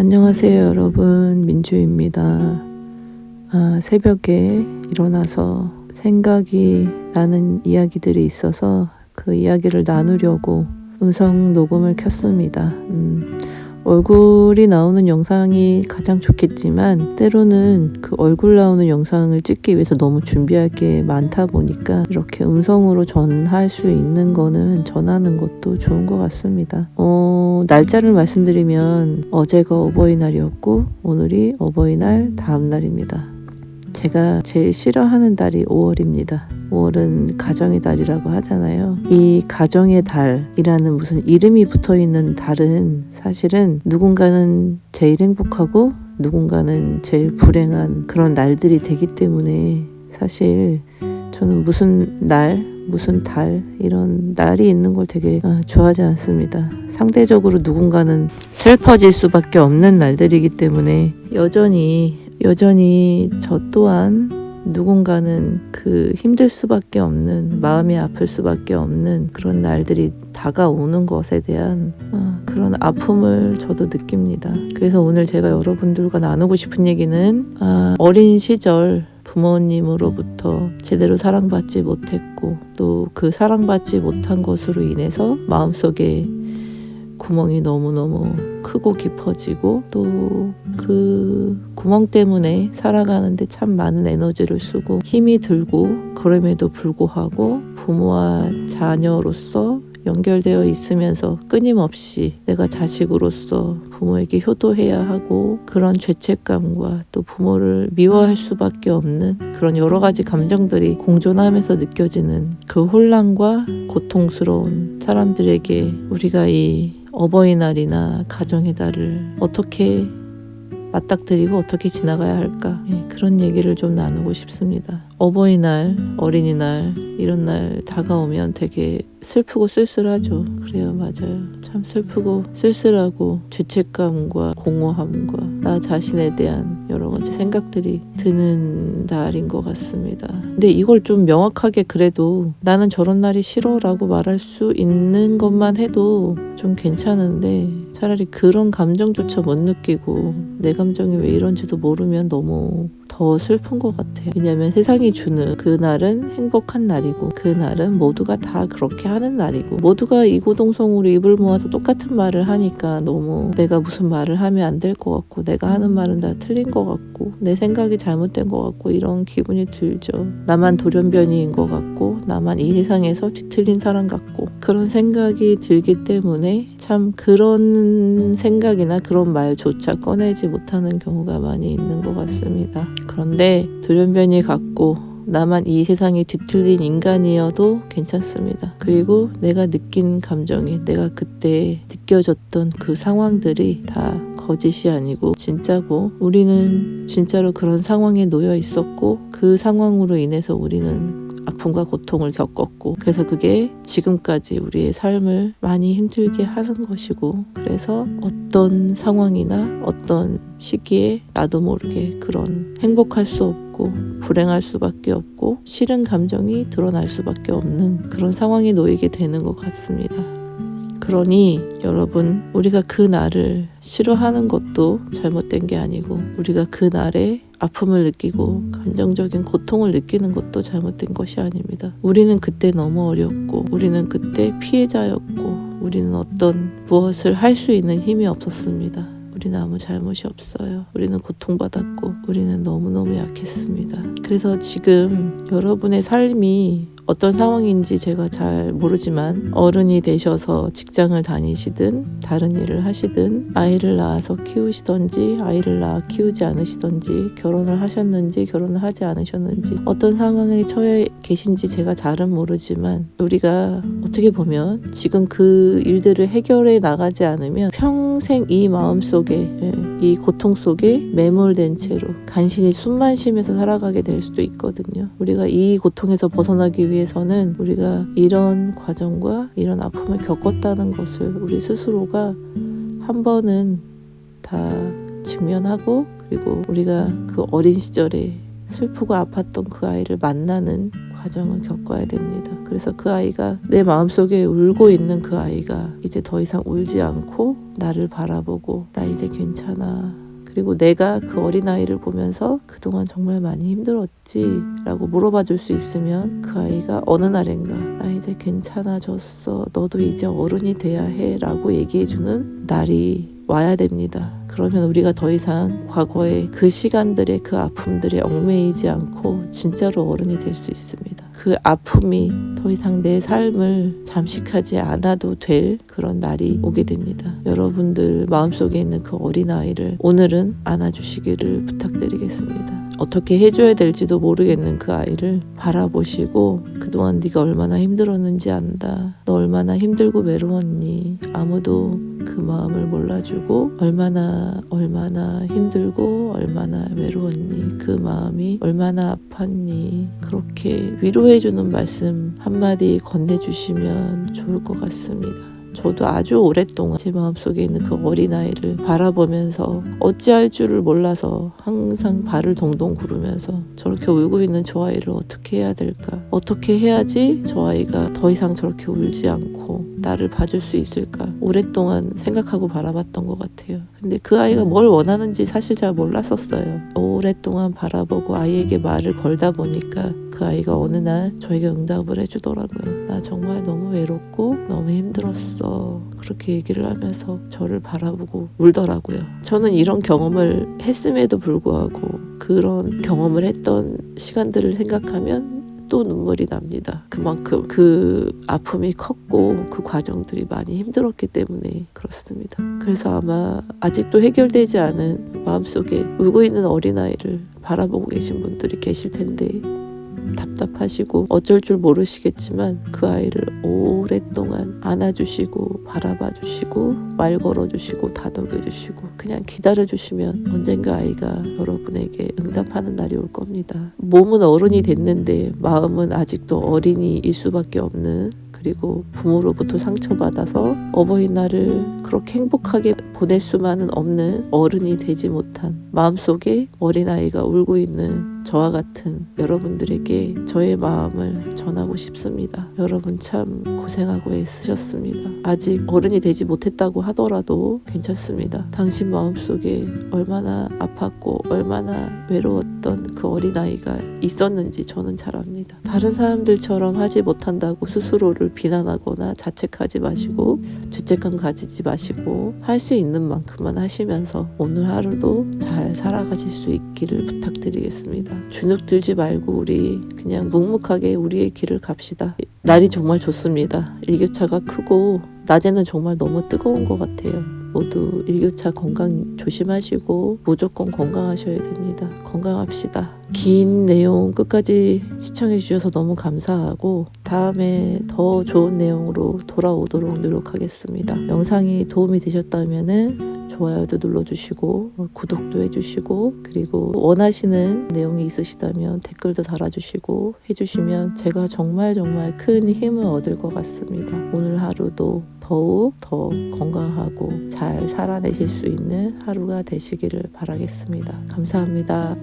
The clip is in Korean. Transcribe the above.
안녕하세요 여러분, 민주입니다. 새벽에 일어나서 생각이 나는 이야기들이 있어서 그 이야기를 나누려고 음성 녹음을 켰습니다. 얼굴이 나오는 영상이 가장 좋겠지만 때로는 그 얼굴 나오는 영상을 찍기 위해서 너무 준비할 게 많다 보니까 이렇게 음성으로 전할 수 있는 거는 전하는 것도 좋은 것 같습니다. 날짜를 말씀드리면 어제가 어버이날이었고 오늘이 어버이날 다음 날입니다. 제가 제일 싫어하는 달이 5월입니다. 5월은 가정의 달이라고 하잖아요. 이 가정의 달이라는 무슨 이름이 붙어있는 달은 사실은 누군가는 제일 행복하고 누군가는 제일 불행한 그런 날들이 되기 때문에 사실 저는 무슨 날, 무슨 달 이런 날이 있는 걸 되게 좋아하지 않습니다. 상대적으로 누군가는 슬퍼질 수밖에 없는 날들이기 때문에 여전히 저 또한 누군가는 그 힘들 수밖에 없는, 마음이 아플 수밖에 없는 그런 날들이 다가오는 것에 대한 그런 아픔을 저도 느낍니다. 그래서 오늘 제가 여러분들과 나누고 싶은 얘기는 어린 시절 부모님으로부터 제대로 사랑받지 못했고 또 그 사랑받지 못한 것으로 인해서 마음속에 구멍이 너무너무 크고 깊어지고 또 그 구멍 때문에 살아가는데 참 많은 에너지를 쓰고 힘이 들고 그럼에도 불구하고 부모와 자녀로서 연결되어 있으면서 끊임없이 내가 자식으로서 부모에게 효도해야 하고 그런 죄책감과 또 부모를 미워할 수밖에 없는 그런 여러 가지 감정들이 공존하면서 느껴지는 그 혼란과 고통스러운 사람들에게 우리가 이 어버이날이나 가정의 달을 어떻게 맞닥뜨리고 어떻게 지나가야 할까? 그런 얘기를 좀 나누고 싶습니다. 어버이날, 어린이날 이런 날 다가오면 되게 슬프고 쓸쓸하죠. 그래요, 맞아요. 참 슬프고 쓸쓸하고 죄책감과 공허함과 나 자신에 대한 여러 가지 생각들이 드는 날인 것 같습니다. 근데 이걸 좀 명확하게 그래도 나는 저런 날이 싫어라고 말할 수 있는 것만 해도 좀 괜찮은데 차라리 그런 감정조차 못 느끼고 내 감정이 왜 이런지도 모르면 너무 더 슬픈 것 같아요. 왜냐하면 세상이 주는 그날은 행복한 날이고 그날은 모두가 다 그렇게 하는 날이고 모두가 이구동성으로 입을 모아서 똑같은 말을 하니까 너무 내가 무슨 말을 하면 안 될 것 같고 내가 하는 말은 다 틀린 것 같고 내 생각이 잘못된 것 같고 이런 기분이 들죠. 나만 돌연변이인 것 같고 나만 이 세상에서 뒤틀린 사람 같고 그런 생각이 들기 때문에 참 그런 생각이나 그런 말조차 꺼내지 못하는 경우가 많이 있는 것 같습니다. 그런데 돌연변이 같고 나만 이 세상에 뒤틀린 인간이어도 괜찮습니다. 그리고 내가 느낀 감정이 내가 그때 느껴졌던 그 상황들이 다 거짓이 아니고 진짜고 우리는 진짜로 그런 상황에 놓여 있었고 그 상황으로 인해서 우리는 아픔과 고통을 겪었고 그래서 그게 지금까지 우리의 삶을 많이 힘들게 하는 것이고 그래서 어떤 상황이나 어떤 시기에 나도 모르게 그런 행복할 수 없고 불행할 수밖에 없고 싫은 감정이 드러날 수밖에 없는 그런 상황에 놓이게 되는 것 같습니다. 그러니 여러분 우리가 그 날을 싫어하는 것도 잘못된 게 아니고 우리가 그 날에 아픔을 느끼고 감정적인 고통을 느끼는 것도 잘못된 것이 아닙니다. 우리는 그때 너무 어렸고 우리는 그때 피해자였고 우리는 어떤 무엇을 할 수 있는 힘이 없었습니다. 우리는 아무 잘못이 없어요. 우리는 고통받았고 우리는 너무너무 약했습니다. 그래서 지금 여러분의 삶이 어떤 상황인지 제가 잘 모르지만 어른이 되셔서 직장을 다니시든 다른 일을 하시든 아이를 낳아서 키우시던지 아이를 낳아 키우지 않으시던지 결혼을 하셨는지 결혼을 하지 않으셨는지 어떤 상황에 처해 계신지 제가 잘은 모르지만 우리가 어떻게 보면 지금 그 일들을 해결해 나가지 않으면 평생 이 마음속에 이 고통 속에 매몰된 채로 간신히 숨만 쉬면서 살아가게 될 수도 있거든요. 우리가 이 고통에서 벗어나기 위해서는 우리가 이런 과정과 이런 아픔을 겪었다는 것을 우리 스스로가 한 번은 다 직면하고 그리고 우리가 그 어린 시절에 슬프고 아팠던 그 아이를 만나는 과정을 겪어야 됩니다. 그래서 그 아이가 내 마음속에 울고 있는 그 아이가 이제 더 이상 울지 않고 나를 바라보고 나 이제 괜찮아. 그리고 내가 그 어린아이를 보면서 그동안 정말 많이 힘들었지 라고 물어봐 줄 수 있으면 그 아이가 어느 날인가 나 이제 괜찮아졌어. 너도 이제 어른이 돼야 해 라고 얘기해주는 날이 와야 됩니다. 그러면 우리가 더 이상 과거의 그 시간들의 그 아픔들에 얽매이지 않고 진짜로 어른이 될 수 있습니다. 그 아픔이 더 이상 내 삶을 잠식하지 않아도 될 그런 날이 오게 됩니다. 여러분들 마음속에 있는 그 어린아이를 오늘은 안아주시기를 부탁드리겠습니다. 어떻게 해줘야 될지도 모르겠는 그 아이를 바라보시고 그동안 네가 얼마나 힘들었는지 안다. 너 얼마나 힘들고 외로웠니. 아무도 그 마음을 몰라주고 얼마나 힘들고 얼마나 외로웠니. 그 마음이 얼마나 아팠니. 그렇게 위로해주는 말씀 한마디 건네주시면 좋을 것 같습니다. 저도 아주 오랫동안 제 마음속에 있는 그 어린아이를 바라보면서 어찌할 줄을 몰라서 항상 발을 동동 구르면서 저렇게 울고 있는 저 아이를 어떻게 해야 될까? 어떻게 해야지 저 아이가 더 이상 저렇게 울지 않고 나를 봐줄 수 있을까? 오랫동안 생각하고 바라봤던 것 같아요. 근데 그 아이가 뭘 원하는지 사실 잘 몰랐었어요. 오랫동안 바라보고 아이에게 말을 걸다 보니까 그 아이가 어느 날 저에게 응답을 해주더라고요. 나 정말 너무 외롭고 너무 힘들었어. 그렇게 얘기를 하면서 저를 바라보고 울더라고요. 저는 이런 경험을 했음에도 불구하고 그런 경험을 했던 시간들을 생각하면 또 눈물이 납니다. 그만큼 그 아픔이 컸고 그 과정들이 많이 힘들었기 때문에 그렇습니다. 그래서 아마 아직도 해결되지 않은 마음속에 울고 있는 어린아이를 바라보고 계신 분들이 계실 텐데 답답하시고 어쩔 줄 모르시겠지만 그 아이를 오랫동안 안아주시고 바라봐주시고 말 걸어주시고 다독여주시고 그냥 기다려주시면 언젠가 아이가 여러분에게 응답하는 날이 올 겁니다. 몸은 어른이 됐는데 마음은 아직도 어린이일 수밖에 없는, 그리고 부모로부터 상처받아서 어버이날을 그렇게 행복하게 보낼 수만은 없는 어른이 되지 못한 마음속에 어린아이가 울고 있는 저와 같은 여러분들에게 저의 마음을 전하고 싶습니다. 여러분 참 고생하고 애쓰셨습니다. 아직 어른이 되지 못했다고 하더라도 괜찮습니다. 당신 마음속에 얼마나 아팠고 얼마나 외로웠던 그 어린아이가 있었는지 저는 잘 압니다. 다른 사람들처럼 하지 못한다고 스스로를 비난하거나 자책하지 마시고 죄책감 가지지 마시고 할 수 있는 만큼만 하시면서 오늘 하루도 잘 살아가실 수 있기를 부탁드리겠습니다. 주눅 들지 말고 우리 그냥 묵묵하게 우리의 길을 갑시다. 날이 정말 좋습니다. 일교차가 크고 낮에는 정말 너무 뜨거운 것 같아요. 모두 일교차 건강 조심하시고 무조건 건강하셔야 됩니다. 건강합시다. 긴 내용 끝까지 시청해 주셔서 너무 감사하고 다음에 더 좋은 내용으로 돌아오도록 노력하겠습니다. 영상이 도움이 되셨다면은 좋아요도 눌러주시고 구독도 해주시고 그리고 원하시는 내용이 있으시다면 댓글도 달아주시고 해주시면 제가 정말 큰 힘을 얻을 것 같습니다. 오늘 하루도 더욱 더 건강하고 잘 살아내실 수 있는 하루가 되시기를 바라겠습니다. 감사합니다.